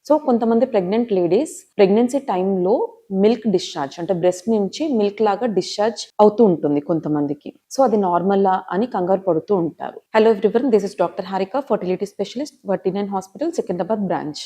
So కొంతమంది pregnant ladies pregnancy టైంలో milk discharge అంటే బ్రెస్ట్ నుంచి మిల్క్ లాగా డిశ్చార్జ్ అవుతూ ఉంటుంది కొంతమందికి. సో అది నార్మలా అని కంగారు పడుతూ ఉంటారు. Hello everyone, this is doctor Harika, fertility specialist, వర్టినైన్ హాస్పిటల్, సికింద్రాబాద్ బ్రాంచ్.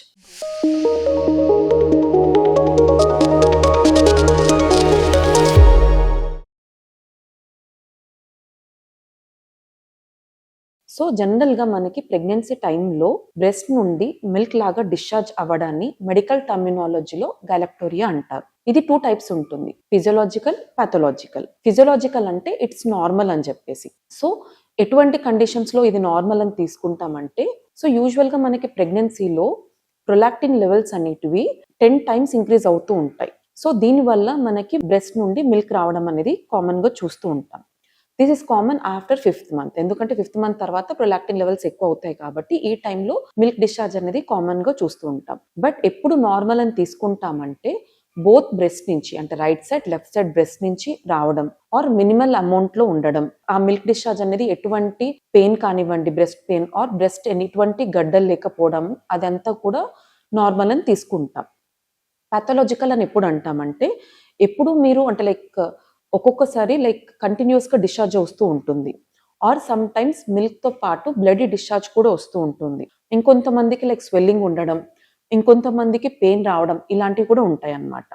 సో జనరల్గా మనకి ప్రెగ్నెన్సీ టైంలో బ్రెస్ట్ నుండి మిల్క్ లాగా డిశ్చార్జ్ అవ్వడాన్ని మెడికల్ టర్మినాలజీలో గైలక్టోరియా అంటారు. ఇది 2 టైప్స్ ఉంటుంది, ఫిజియోలాజికల్, పాథలాజికల్. ఫిజియోలాజికల్ అంటే ఇట్స్ నార్మల్ అని చెప్పేసి. సో ఎటువంటి కండిషన్స్ లో ఇది నార్మల్ అని తీసుకుంటామంటే, సో యూజువల్ గా మనకి ప్రెగ్నెన్సీలో ప్రొలాక్టిన్ లెవెల్స్ అనేటివి 10 టైమ్స్ ఇంక్రీజ్ అవుతూ ఉంటాయి. సో దీనివల్ల మనకి బ్రెస్ట్ నుండి మిల్క్ రావడం అనేది కామన్ గా చూస్తూ ఉంటాం. This is common after 5th month, ఎందుకంటే 5th మంత్ తర్వాత ప్రొలాక్టిన్ లెవెల్స్ ఎక్కువ అవుతాయి కాబట్టి ఈ టైంలో మిల్క్ డిశ్చార్జ్ అనేది కామన్ గా చూస్తూ ఉంటాం. బట్ ఎప్పుడు నార్మల్ అని తీసుకుంటామంటే బోత్ బ్రెస్ట్ నుంచి, అంటే right side left side breast నుంచి రావడం ఆర్ మినిమల్ అమౌంట్ లో ఉండడం, ఆ మిల్క్ డిశ్చార్జ్ అనేది ఎటువంటి పెయిన్ కానివ్వండి, బ్రెస్ట్ పెయిన్ ఆర్ బ్రెస్ట్ ఎటువంటి గడ్డలు లేకపోవడం, అదంతా కూడా నార్మల్ అని తీసుకుంటాం. పాథలాజికల్ అని ఎప్పుడు అంటామంటే, ఎప్పుడు మీరు అంటే లైక్ ఒక్కొక్కసారి లైక్ కంటిన్యూస్ గా డిశ్చార్జ్ వస్తూ ఉంటుంది, ఆర్ సమ్ టైమ్స్ మిల్క్ తో పాటు బ్లడీ డిశ్చార్జ్ కూడా వస్తూ ఉంటుంది. ఇంకొంతమందికి లైక్ స్వెల్లింగ్ ఉండడం, ఇంకొంతమందికి పెయిన్ రావడం, ఇలాంటివి కూడా ఉంటాయి అన్నమాట.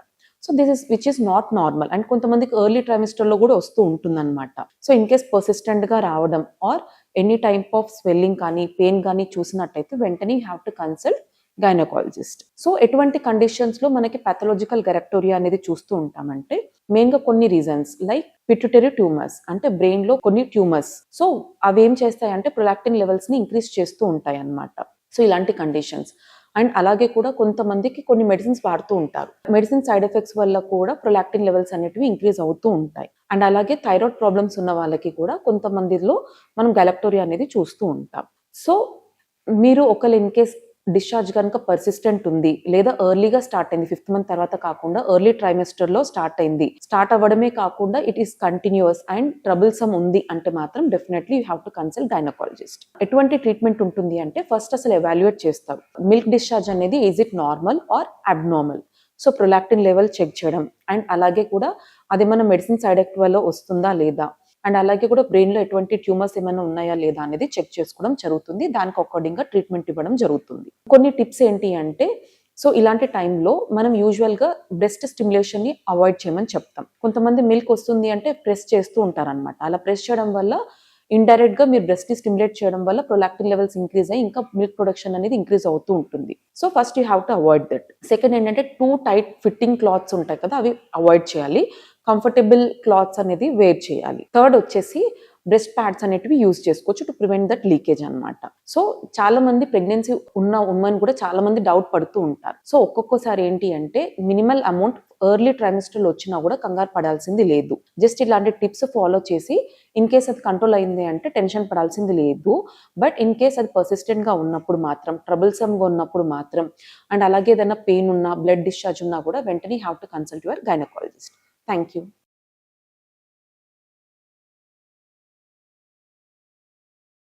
So this is which is not normal. And కొంతమందికి ఎర్లీ ట్రైమిస్టర్ లో కూడా వస్తూ ఉంటుంది అనమాట. సో ఇన్ కేస్ పర్సిస్టెంట్ గా రావడం or any type of swelling కానీ పెయిన్ కానీ చూసినట్టయితే వెంటనే you have to consult gynaecologist. So ఎటువంటి కండిషన్స్ లో మనకి పాథలాజికల్ గైలక్టోరియా అనేది చూస్తూ ఉంటామంటే, మెయిన్ గా కొన్ని రీజన్స్ లైక్ పిట్యూటరీ ట్యూమర్స్, అంటే బ్రెయిన్ లో కొన్ని ట్యూమర్స్. సో అవి ఏం చేస్తాయంటే ప్రొలాక్టిన్ లెవెల్స్ ని ఇంక్రీజ్ చేస్తూ ఉంటాయి అన్నమాట. సో ఇలాంటి కండిషన్స్. అండ్ అలాగే కూడా కొంతమందికి కొన్ని మెడిసిన్స్ వాడుతూ ఉంటారు, మెడిసిన్ సైడ్ ఎఫెక్ట్స్ వల్ల కూడా ప్రొలాక్టిన్ లెవెల్స్ అనేటివి ఇంక్రీజ్ అవుతూ ఉంటాయి. అండ్ అలాగే థైరాయిడ్ ప్రాబ్లమ్స్ ఉన్న వాళ్ళకి కూడా కొంతమందిలో మనం గైలక్టోరియా అనేది చూస్తూ ఉంటాం. సో మీరు ఒకవేళ ఇన్ కేస్ డిశ్చార్జ్ కనుక పర్సిస్టెంట్ ఉంది, లేదా ఎర్లీగా స్టార్ట్ అయింది, 5th మంత్ తర్వాత కాకుండా ఎర్లీ ట్రైమెస్టర్ లో స్టార్ట్ అయింది, స్టార్ట్ అవ్వడమే కాకుండా it is continuous and troublesome ఉంది అంటే మాత్రం definitely you have to consult gynaecologist. ఎటువంటి ట్రీట్మెంట్ ఉంటుంది అంటే, ఫస్ట్ అసలు ఎవాల్యుయేట్ చేస్తారు మిల్క్ డిశ్చార్జ్ అనేది is it normal or abnormal. So prolactin level check చేయడం, అండ్ అలాగే కూడా అది మన మెడిసిన్ సైడ్ ఎఫెక్ట్ వల్ల వస్తుందా లేదా, అండ్ అలాగే కూడా బ్రెయిన్ లో ఎటువంటి ట్యూమర్స్ ఏమైనా ఉన్నాయా లేదా అనేది చెక్ చేసుకోవడం జరుగుతుంది. దానికి అకార్డింగ్ గా ట్రీట్మెంట్ ఇవ్వడం జరుగుతుంది. కొన్ని టిప్స్ ఏంటి అంటే, సో ఇలాంటి టైంలో మనం యూజువల్ గా బ్రెస్ట్ స్టిమ్యులేషన్ ని అవాయిడ్ చేయమని చెప్తాం. కొంతమంది మిల్క్ వస్తుంది అంటే ప్రెస్ చేస్తూ ఉంటారన్నమాట. అలా ప్రెస్ చేయడం వల్ల ఇండైరెక్ట్ గా మీరు బ్రెస్ట్ ని స్టిమ్యులేట్ చేయడం వల్ల ప్రొలాక్టిన్ లెవెల్స్ ఇంక్రీజ్ అయ్యి ఇంకా మిల్క్ ప్రొడక్షన్ అనేది ఇంక్రీజ్ అవుతూ ఉంటుంది. So first you have to avoid that. Second ఏంటంటే, 2 టైట్ ఫిట్టింగ్ క్లాత్స్ ఉంటాయి కదా, అవి అవాయిడ్ చేయాలి. కంఫర్టబుల్ క్లాత్స్ అనేది వేర్ చేయాలి. థర్డ్ వచ్చేసి బ్రెస్ట్ ప్యాడ్స్ అనేటివి యూజ్ చేసుకోవచ్చు టు ప్రివెంట్ దట్ లీకేజ్ అనమాట. సో చాలా మంది ప్రెగ్నెన్సీ ఉన్న ఉమెన్ కూడా చాలా మంది డౌట్ పడుతూ ఉంటారు. సో ఒక్కొక్కసారి ఏంటి అంటే, మినిమల్ అమౌంట్ ఎర్లీ ట్రైమిస్టర్ లో వచ్చినా కూడా కంగారు పడాల్సింది లేదు. జస్ట్ ఇలాంటి టిప్స్ ఫాలో చేసి ఇన్ కేస్ అది కంట్రోల్ అయింది అంటే టెన్షన్ పడాల్సింది లేదు. బట్ ఇన్ కేస్ అది పర్సిస్టెంట్ గా ఉన్నప్పుడు మాత్రం, ట్రబుల్సమ్ గా ఉన్నప్పుడు మాత్రం, అండ్ అలాగే ఏదైనా పెయిన్ ఉన్నా, బ్లడ్ డిశ్చార్జ్ ఉన్నా కూడా వెంటనే have to consult your gynaecologist. Thank you.